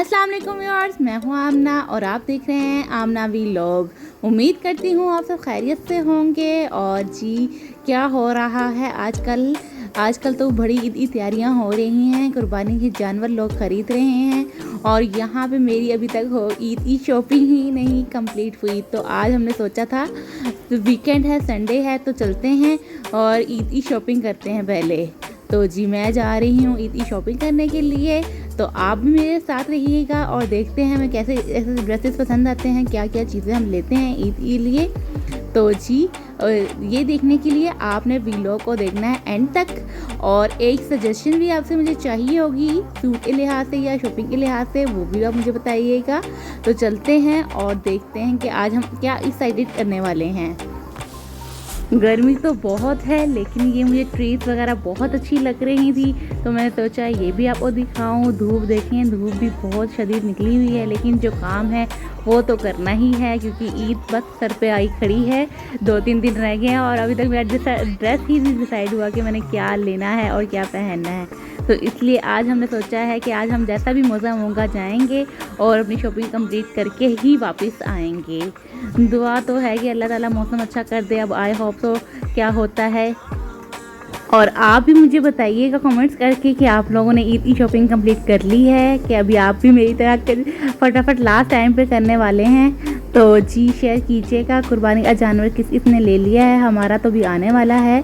अस्सलाम वालेकुम व्यूअर्स, मैं हूं आमना और आप देख रहे हैं आमना व्लॉग। उम्मीद करती हूं आप सब खैरियत से होंगे। और जी क्या हो रहा है आजकल तो बड़ी ईद की तैयारियां हो रही हैं, कुर्बानी के जानवर लोग ख़रीद रहे हैं और यहाँ पे मेरी अभी तक ईद की शॉपिंग ही नहीं कंप्लीट हुई। तो आज हमने सोचा था तो वीकेंड है, संडे है, तो चलते हैं और ईद की शॉपिंग करते हैं पहले। तो जी मैं जा रही हूँ ईद की शॉपिंग करने के लिए, तो आप भी मेरे साथ रहिएगा और देखते हैं हमें कैसे ऐसे ड्रेसेस पसंद आते हैं, क्या क्या चीज़ें हम लेते हैं ईद के लिए। तो जी ये देखने के लिए आपने वीडियो को देखना है एंड तक। और एक सजेशन भी आपसे मुझे चाहिए होगी सूट के लिहाज से या शॉपिंग के लिहाज से, वो भी आप मुझे बताइएगा। तो चलते हैं और देखते हैं कि आज हम क्या डिसाइडेड करने वाले हैं। गर्मी तो बहुत है लेकिन ये मुझे ट्रीज वगैरह बहुत अच्छी लग रही थी, तो मैंने सोचा ये भी आपको दिखाऊं। धूप देखें, धूप भी बहुत शदीद निकली हुई है, लेकिन जो काम है वो तो करना ही है क्योंकि ईद बस सर पे आई खड़ी है। 2-3 दिन रह गए हैं और अभी तक मेरा ड्रेस ही नहीं डिसाइड हुआ कि मैंने क्या लेना है और क्या पहनना है। तो इसलिए आज हमने सोचा है कि आज हम जैसा भी मौसम होगा जाएंगे और अपनी शॉपिंग कंप्लीट करके ही वापस आएंगे। दुआ तो है कि अल्लाह ताला मौसम अच्छा कर दे। अब आई होप तो क्या होता है। और आप भी मुझे बताइएगा कमेंट्स करके कि आप लोगों ने ईद की शॉपिंग कंप्लीट कर ली है कि अभी आप भी मेरी तरह फटाफट लास्ट टाइम पे करने वाले हैं। तो जी शेयर कीजिएगा कुर्बानी का जानवर किस किसने ले लिया है, हमारा तो भी आने वाला है।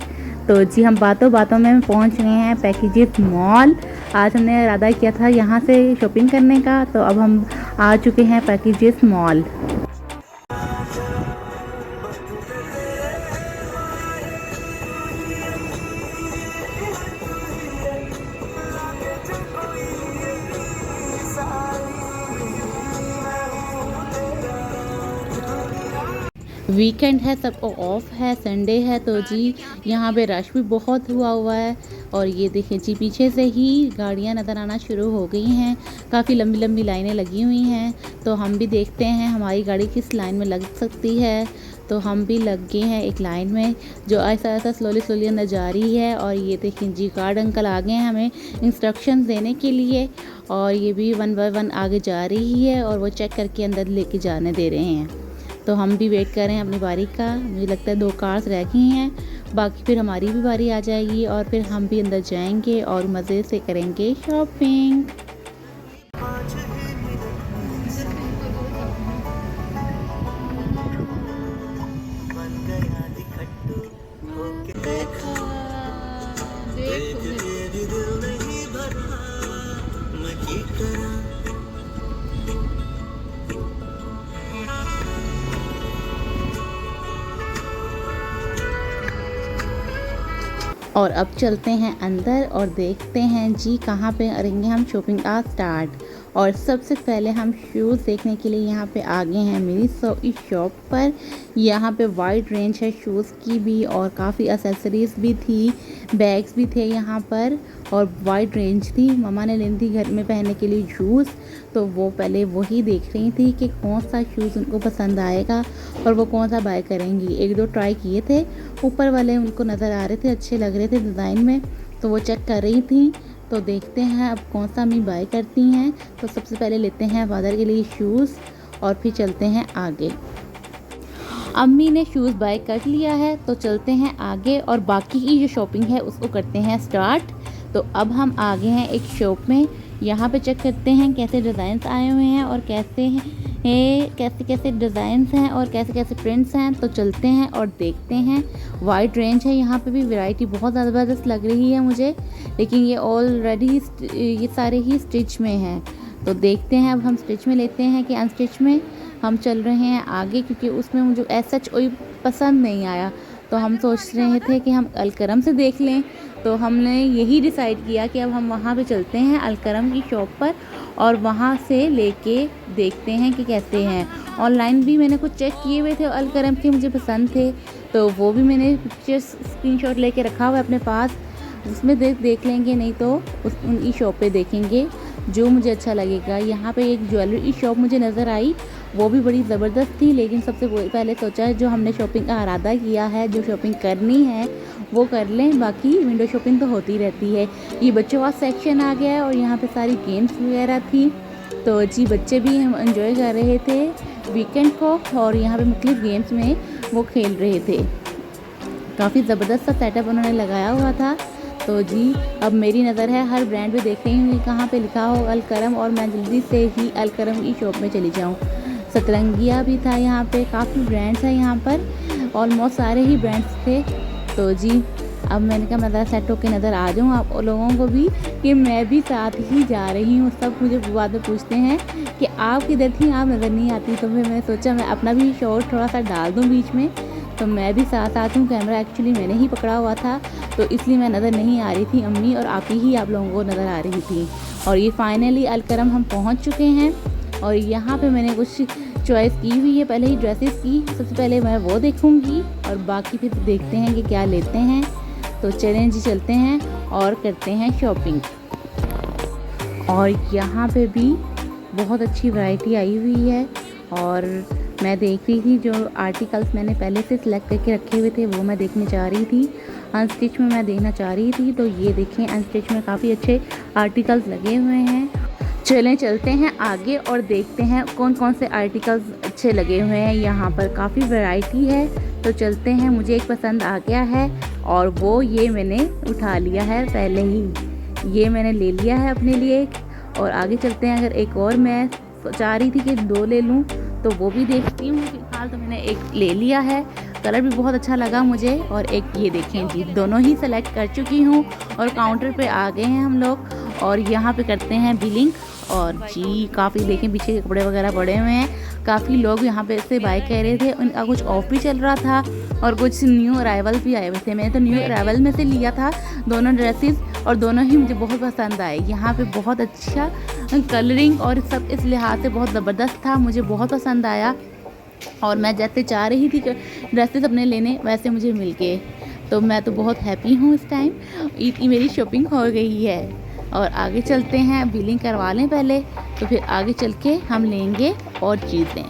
तो जी हम बातों बातों में पहुंच गए हैं पैकेजेस मॉल। आज हमने इरादा किया था यहाँ से शॉपिंग करने का, तो अब हम आ चुके हैं पैकेजेस मॉल। वीकेंड है, सबको ऑफ है, संडे है, तो जी यहाँ पे रश भी बहुत हुआ है। और ये देखिए जी पीछे से ही गाड़ियाँ नज़र आना शुरू हो गई हैं, काफ़ी लंबी लंबी लाइनें लगी हुई हैं। तो हम भी देखते हैं हमारी गाड़ी किस लाइन में लग सकती है। तो हम भी लग गए हैं एक लाइन में जो ऐसा ऐसा स्लोली अंदर जा रही है। और ये देखिए जी गार्ड अंकल आ गए हैं हमें इंस्ट्रक्शन देने के लिए, और ये भी 1 बाय 1 आगे जा रही है और वो चेक करके अंदर लेके जाने दे रहे हैं। तो हम भी वेट कर रहे हैं अपनी बारी का। मुझे लगता है 2 कार्स रह गई हैं, बाकी फिर हमारी भी बारी आ जाएगी और फिर हम भी अंदर जाएंगे और मज़े से करेंगे शॉपिंग। और अब चलते हैं अंदर और देखते हैं जी कहाँ पे करेंगे हम शॉपिंग का स्टार्ट। और सबसे पहले हम शूज़ देखने के लिए यहाँ पे आ गए हैं मेरी इस शॉप पर। यहाँ पे वाइड रेंज है शूज़ की भी और काफ़ी एक्सेसरीज भी थी, बैग्स भी थे यहाँ पर और वाइड रेंज थी। मम्मा ने लेनी थी घर में पहनने के लिए शूज़, तो वो पहले वही देख रही थी कि कौन सा शूज़ उनको पसंद आएगा और वो कौन सा बाय करेंगी। 1-2 ट्राई किए थे, ऊपर वाले उनको नज़र आ रहे थे, अच्छे लग रहे थे डिज़ाइन में, तो वो चेक कर रही थी। तो देखते हैं अब कौन सा अम्मी बाय करती हैं। तो सबसे पहले लेते हैं फादर के लिए शूज़ और फिर चलते हैं आगे। अम्मी ने शूज़ बाय कर लिया है, तो चलते हैं आगे और बाकी की जो शॉपिंग है उसको करते हैं स्टार्ट। तो अब हम आ गए हैं एक शॉप में, यहाँ पे चेक करते हैं कैसे डिज़ाइंस आए हुए हैं और कैसे डिज़ाइंस हैं और कैसे कैसे प्रिंट्स हैं। तो चलते हैं और देखते हैं। वाइड रेंज है यहाँ पे भी, वैरायटी बहुत ज़बरदस्त लग रही है मुझे, लेकिन ये ऑलरेडी ये सारे ही स्टिच में हैं। तो देखते हैं अब हम स्टिच में लेते हैं कि अनस्टिच में। हम चल रहे हैं आगे क्योंकि उसमें मुझे ऐसा कोई पसंद नहीं आया, तो हम सोच रहे थे कि हम अलकरम से देख लें। तो हमने यही डिसाइड किया कि अब हम वहाँ पे चलते हैं अलकरम की शॉप पर और वहाँ से लेके देखते हैं कि कैसे हैं। ऑनलाइन भी मैंने कुछ चेक किए हुए थे अलकरम के, मुझे पसंद थे, तो वो भी मैंने पिक्चर्स स्क्रीनशॉट लेके रखा हुआ है अपने पास, उसमें देख लेंगे, नहीं तो उनकी शॉप पे देखेंगे जो मुझे अच्छा लगेगा। यहाँ पे एक ज्वेलरी की शॉप मुझे नज़र आई, वो भी बड़ी ज़बरदस्त थी, लेकिन सबसे पहले सोचा है जो हमने शॉपिंग का इरादा किया है, जो शॉपिंग करनी है वो कर लें, बाकी विंडो शॉपिंग तो होती रहती है। ये बच्चों का सेक्शन आ गया है और यहाँ पे सारी गेम्स वगैरह थी। तो जी बच्चे भी हम एंजॉय कर रहे थे वीकेंड को और यहाँ पे मुख्तलिफ गेम्स में वो खेल रहे थे। काफ़ी ज़बरदस्त सा सेटअप उन्होंने लगाया हुआ था। तो जी अब मेरी नज़र है हर ब्रांड पे देख रही हूँ कि कहाँ पे लिखा हो अलकरम, और मैं जल्दी से ही अलकरम की शॉप में चली जाऊँ। सतरंगिया भी था यहाँ पे, काफ़ी ब्रांड्स हैं यहाँ पर, ऑलमोस्ट सारे ही ब्रांड्स थे। तो जी अब मैंने कहा मैं ज़रा सेट होकर नज़र आ जाऊँ आप लोगों को भी कि मैं भी साथ ही जा रही हूँ। सब मुझे बाद में पूछते हैं कि आप किधर थी, आप नज़र नहीं आती। तो फिर मैंने सोचा मैं अपना भी शॉर्ट थोड़ा सा डाल दूँ बीच में, तो मैं भी साथ आती हूँ। कैमरा एक्चुअली मैंने ही पकड़ा हुआ था तो इसलिए मैं नज़र नहीं आ रही थी, अम्मी और आप ही आप लोगों को नज़र आ रही थी। और ये फाइनली अलकरम हम पहुँच चुके हैं और यहाँ पे मैंने कुछ चॉइस की हुई है पहले ही ड्रेसेस की। सबसे पहले मैं वो देखूँगी और बाकी फिर देखते हैं कि क्या लेते हैं। तो चलें जी चलते हैं और करते हैं शॉपिंग। और यहाँ पे भी बहुत अच्छी वैरायटी आई हुई है और मैं देख रही थी जो आर्टिकल्स मैंने पहले से सिलेक्ट करके रखे हुए थे वो मैं देखने चाह रही थी। अनस्टिच में मैं देखना चाह रही थी, तो ये देखें अनस्टिच में काफ़ी अच्छे आर्टिकल्स लगे हुए हैं। चलें चलते हैं आगे और देखते हैं कौन कौन से आर्टिकल्स अच्छे लगे हुए हैं। यहाँ पर काफ़ी वैरायटी है तो चलते हैं। मुझे एक पसंद आ गया है और वो ये मैंने उठा लिया है पहले ही, ये मैंने ले लिया है अपने लिए। और आगे चलते हैं, अगर एक और मैं चाह रही थी कि 2 ले लूँ तो वो भी देखती हूँ। फिलहाल तो मैंने एक ले लिया है, कलर भी बहुत अच्छा लगा मुझे। और एक ये देखें जी, दोनों ही सेलेक्ट कर चुकी हूँ और काउंटर पे आ गए हैं हम लोग और यहाँ पे करते हैं बिलिंग। और जी काफ़ी देखें पीछे के कपड़े वगैरह पड़े हुए हैं, काफ़ी लोग यहाँ पे से बाय कर रहे थे। उनका कुछ ऑफ भी चल रहा था और कुछ न्यू अराइवल भी आए हुए थे। मैंने तो न्यू अराइवल में से लिया था दोनों ड्रेसेस और दोनों ही मुझे बहुत पसंद आए। यहाँ पे बहुत अच्छा कलरिंग और सब इस लिहाज से बहुत ज़बरदस्त था, मुझे बहुत पसंद आया। और मैं जैसे चाह रही थी कि ड्रेसेस अपने लेने वैसे मुझे मिल गए, तो मैं तो बहुत हैप्पी हूँ इस टाइम। ईद की मेरी शॉपिंग हो गई है और आगे चलते हैं, बिलिंग करवा लें पहले तो फिर आगे चल के हम लेंगे और चीज़ें।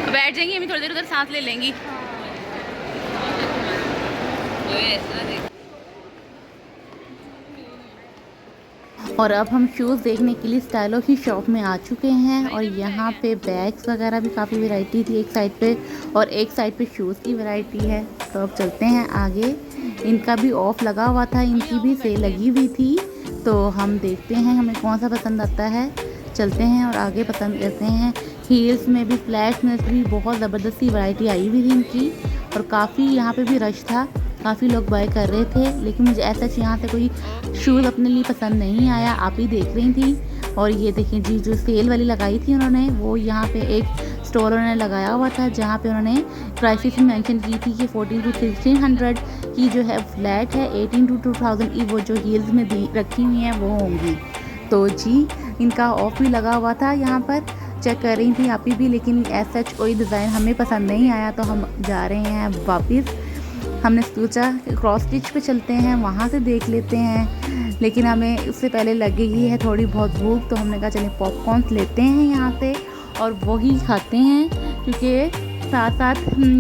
बैठ जाएंगी, हम थोड़ी देर उधर सांस ले लेंगी। और अब हम शूज़ देखने के लिए स्टाइलो की शॉप में आ चुके हैं और यहाँ पे बैग्स वगैरह भी काफ़ी वैरायटी थी एक साइड पे और एक साइड पे शूज़ की वैरायटी है। तो अब चलते हैं आगे, इनका भी ऑफ लगा हुआ था, इनकी भी सेल लगी हुई थी। तो हम देखते हैं हमें कौन सा पसंद आता है, चलते हैं और आगे पसंद करते हैं। हील्स में भी, फ्लैट्स में भी बहुत ज़बरदस्त सी वैरायटी आई हुई थी इनकी और काफ़ी यहाँ पे भी रश था, काफ़ी लोग बाय कर रहे थे। लेकिन मुझे ऐसा यहाँ से कोई शूज़ अपने लिए पसंद नहीं आया, आप ही देख रही थी। और ये देखें जी, जो सेल वाली लगाई थी उन्होंने, वो यहाँ पे एक स्टोर उन्होंने लगाया हुआ था जहाँ पे उन्होंने प्राइसेस मेंशन की थी कि 1400 to 1600 की जो है फ्लैट है, 1800 to 2000 की वो जो हील्स में रखी हुई हैं वो होंगी। तो जी इनका ऑफ भी लगा हुआ था, यहाँ पर चेक कर रही थी आप ही भी। लेकिन ऐसा कोई डिज़ाइन हमें पसंद नहीं आया तो हम जा रहे हैं वापस। हमने सोचा क्रॉस स्टिच पे चलते हैं, वहाँ से देख लेते हैं, लेकिन हमें उससे पहले लगेगी है थोड़ी बहुत भूख, तो हमने कहा चलिए पॉपकॉर्न लेते हैं यहाँ से और वही खाते हैं, क्योंकि साथ साथ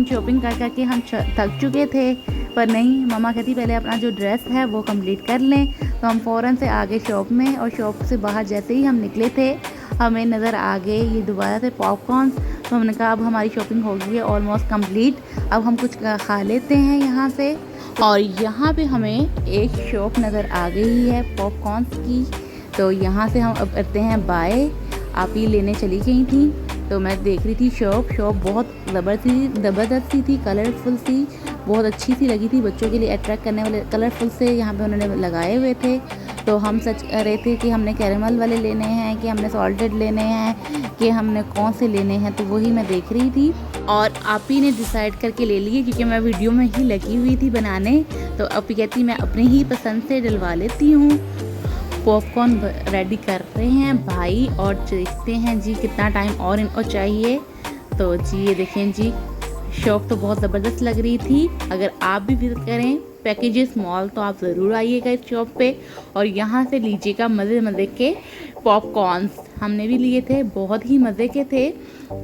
शॉपिंग कर करके हम थक चुके थे। पर नहीं, मम्मा कहती पहले अपना जो ड्रेस है वो कंप्लीट कर लें। तो हम फ़ौरन से आ गए शॉप में और शॉप से बाहर जैसे ही हम निकले थे हमें नज़र आ गए ये दोबारा से पॉपकॉर्न। तो हमने कहा अब हमारी शॉपिंग हो गई है ऑलमोस्ट कंप्लीट, अब हम कुछ खा लेते हैं यहाँ से। और यहाँ पे हमें एक शॉप नज़र आ गई है पॉपकॉर्न की, तो यहाँ से हम अब करते हैं बाय। आप ही लेने चली गई थी तो मैं देख रही थी शॉप बहुत ज़बरदस्त सी थी, कलरफुल सी, बहुत अच्छी सी लगी थी। बच्चों के लिए अट्रैक्ट करने वाले कलरफुल से यहाँ पे उन्होंने लगाए हुए थे। तो हम सच रहे थे कि हमने कैरेमल वाले लेने हैं कि हमने सॉल्टेड लेने हैं कि हमने कौन से लेने हैं, तो वही मैं देख रही थी और आप ही ने डिसाइड करके ले लिए, क्योंकि मैं वीडियो में ही लगी हुई थी बनाने। तो आप ही कहती मैं अपनी ही पसंद से डलवा लेती हूँ। पॉपकॉर्न रेडी कर रहे हैं भाई और देखते हैं जी कितना टाइम और इनको चाहिए। तो जी ये देखें जी, शॉप तो बहुत ज़बरदस्त लग रही थी। अगर आप भी विजिट करें पैकेजेस मॉल, तो आप ज़रूर आइएगा इस शॉप पे और यहाँ से लीजिएगा मज़े मज़े के पॉपकॉर्न्स। हमने भी लिए थे, बहुत ही मज़े के थे।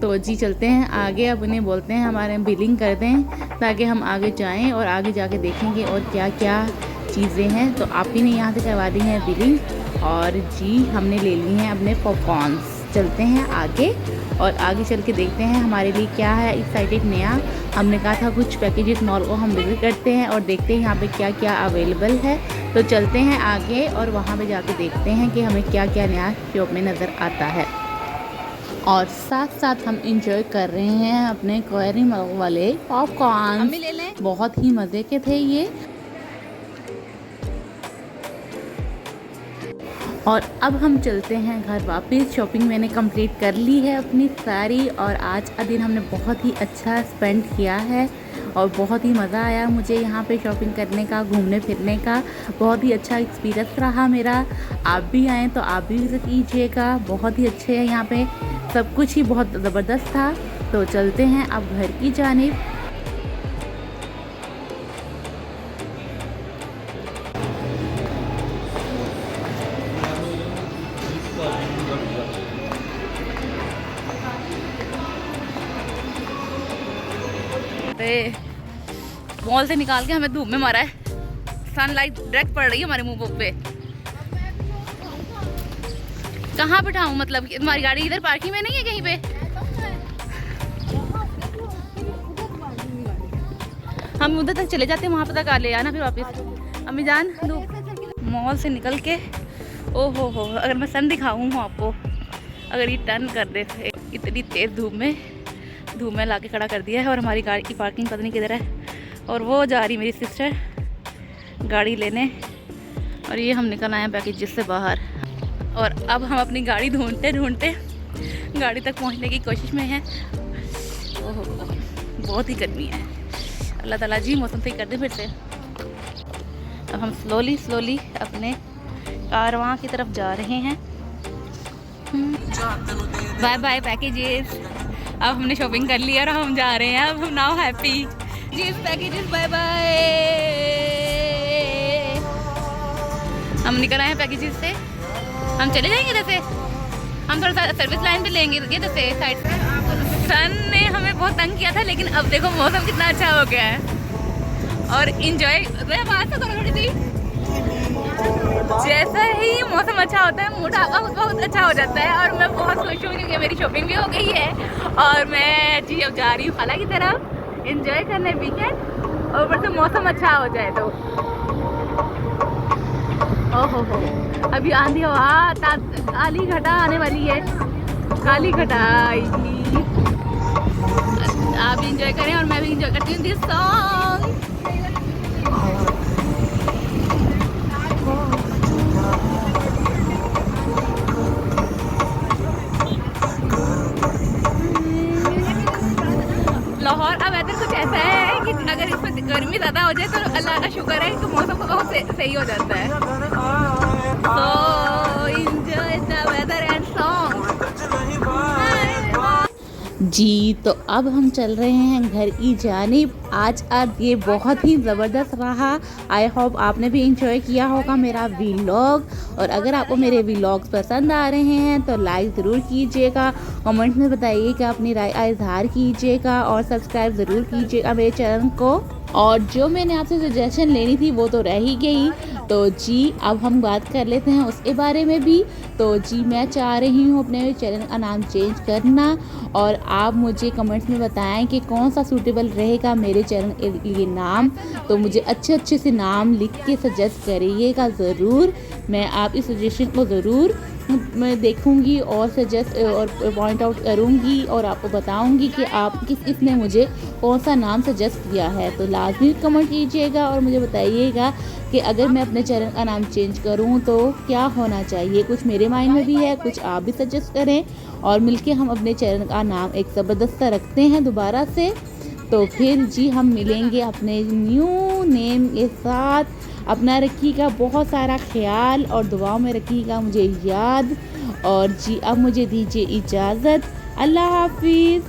तो जी चलते हैं आगे, अब उन्हें बोलते हैं हमारे बिलिंग कर दें ताकि हम आगे जाएं और आगे जाके देखेंगे और क्या क्या चीज़ें हैं। तो आप ही ने यहाँ से करवा दी है बिलिंग और जी हमने ले ली हैं अपने पॉपकॉर्न्स। चलते हैं आगे और आगे चल के देखते हैं हमारे लिए क्या है एक्साइटेड नया। हमने कहा था कुछ पैकेजेस मॉल को हम विजिट करते हैं और देखते हैं यहाँ पे क्या क्या अवेलेबल है। तो चलते हैं आगे और वहाँ पे जाके देखते हैं कि हमें क्या क्या नया शॉप में नज़र आता है। और साथ साथ हम इंजॉय कर रहे हैं अपने क्वेरी मॉल वाले पॉपकॉर्न, बहुत ही मज़े के थे ये। और अब हम चलते हैं घर वापस। शॉपिंग मैंने कंप्लीट कर ली है अपनी सारी और आज का दिन हमने बहुत ही अच्छा स्पेंड किया है और बहुत ही मज़ा आया मुझे यहाँ पे शॉपिंग करने का, घूमने फिरने का। बहुत ही अच्छा एक्सपीरियंस रहा मेरा। आप भी आएँ तो आप भी विज़िट कीजिएगा, बहुत ही अच्छे है यहाँ पे, सब कुछ ही बहुत ज़बरदस्त था। तो चलते हैं अब घर की जानिब। मॉल से निकाल के हमें धूप में मारा है, सनलाइट डायरेक्ट पड़ रही है हमारे मुंह पे। कहाँ बिठाऊं, मतलब तुम्हारी गाड़ी इधर पार्किंग में नहीं है कहीं पे? हम उधर तक चले जाते हैं, वहाँ पे तक आ ले आना फिर वापस। अम्मी जान मॉल से निकल के, ओहो हो, अगर मैं सन दिखाऊँ आपको, अगर ये टर्न कर दे इतनी तेज़ धूप में ला के खड़ा कर दिया है और हमारी गाड़ी की पार्किंग पता नहीं किधर है। और वो जा रही मेरी सिस्टर गाड़ी लेने और ये हम निकल आए हैं पैकेज से बाहर। और अब हम अपनी गाड़ी ढूंढते गाड़ी तक पहुंचने की कोशिश में हैं। ओहो बहुत ही गर्मी है, अल्लाह ताला जी मौसम सही कर दे फिर से। अब हम स्लोली अपने कारवां की तरफ जा रहे हैं। Bye bye packages. अब हमने शॉपिंग कर लिया और हम जा रहे हैं, अब हम नाउ हैप्पी जी पैकेजेस। Bye bye. हम निकल आए हैं पैकेजेस से, हम चले जाएंगे इधर से, हम थोड़ा सा सर्विस लाइन पे लेंगे इधर से साइड से। सन ने हमें बहुत तंग किया था लेकिन अब देखो मौसम कितना अच्छा हो गया है और इंजॉय बात तो करो थोड़ी सी। जैसा ही मौसम अच्छा होता है मूड आपका बहुत अच्छा हो जाता है और मैं बहुत खुश हूँ क्योंकि मेरी शॉपिंग भी हो गई है और मैं जी अब जा रही हूँ खाला की तरफ एंजॉय करने वीकेंड और ऊपर से मौसम अच्छा हो जाए तो। ओहो हो, अभी आंधी हवा काली घटा आने वाली है, काली घटा आएगी। आप भी इंजॉय करें और मैं भी इंजॉय करती हूँ दिस सॉन्ग। लाहौर का वेदर कुछ ऐसा है कि अगर इसमें गर्मी ज़्यादा हो जाए तो अल्लाह का शुक्र है कि मौसम बहुत सही हो जाता है। So enjoy the weather and song। जी तो अब हम चल रहे हैं घर की जानिब। आज ये बहुत ही ज़बरदस्त रहा। आई होप आपने भी इंजॉय किया होगा मेरा व्लॉग और अगर आपको मेरे व्लॉग्स पसंद आ रहे हैं तो लाइक ज़रूर कीजिएगा, कमेंट में बताइएगा, अपनी राय का इजहार कीजिएगा और सब्सक्राइब ज़रूर कीजिएगा मेरे चैनल को। और जो मैंने आपसे सजेशन लेनी थी वो तो रह ही गई, तो जी अब हम बात कर लेते हैं उसके बारे में भी। तो जी मैं चाह रही हूँ अपने चैनल का नाम चेंज करना और आप मुझे कमेंट्स में बताएं कि कौन सा सूटेबल रहेगा मेरे चैनल के लिए नाम। तो मुझे अच्छे से नाम लिख के सजेस्ट करिएगा ज़रूर, मैं आप इस सजेशन को ज़रूर मैं देखूंगी और सजेस्ट और पॉइंट आउट करूंगी और आपको बताऊंगी कि आप किसने मुझे कौन सा नाम सजेस्ट किया है। तो लाजमी कमेंट कीजिएगा और मुझे बताइएगा कि अगर मैं अपने चैनल का नाम चेंज करूं तो क्या होना चाहिए। कुछ मेरे माइंड में भी है, कुछ आप भी सजेस्ट करें और मिलके हम अपने चैनल का नाम एक ज़बरदस्त रखते हैं दोबारा से। तो फिर जी हम मिलेंगे अपने न्यू नेम के साथ। अपना रखिएगा बहुत सारा ख्याल और दुआओं में रखिएगा मुझे याद। और जी अब मुझे दीजिए इजाज़त, अल्लाह हाफिज़।